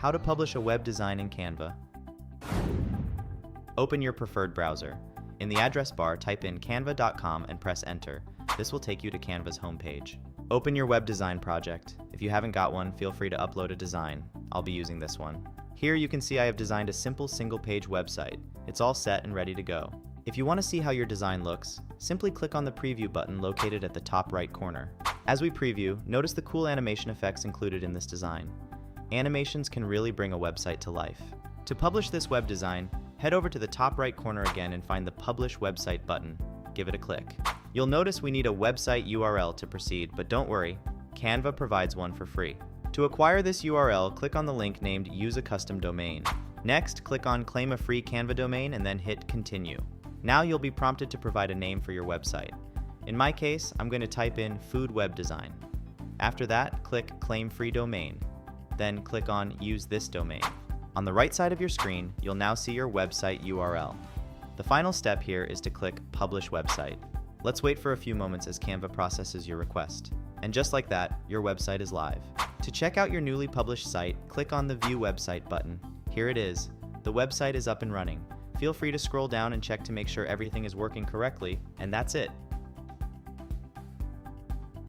How to publish a web design in Canva. Open your preferred browser. In the address bar, type in canva.com and press enter. This will take you to Canva's homepage. Open your web design project. If you haven't got one, feel free to upload a design. I'll be using this one. Here you can see I have designed a simple single-page website. It's all set and ready to go. If you want to see how your design looks, simply click on the preview button located at the top right corner. As we preview, notice the cool animation effects included in this design. Animations can really bring a website to life. To publish this web design, head over to the top right corner again and find the Publish Website button. Give it a click. You'll notice we need a website URL to proceed, but don't worry, Canva provides one for free. To acquire this URL, click on the link named Use a Custom Domain. Next, click on Claim a Free Canva Domain and then hit Continue. Now you'll be prompted to provide a name for your website. In my case, I'm going to type in Food Web Design. After that, click Claim Free Domain. Then click on Use this domain. On the right side of your screen, you'll now see your website URL. The final step here is to click Publish Website. Let's wait for a few moments as Canva processes your request. And just like that, your website is live. To check out your newly published site, click on the View Website button. Here it is. The website is up and running. Feel free to scroll down and check to make sure everything is working correctly, and that's it.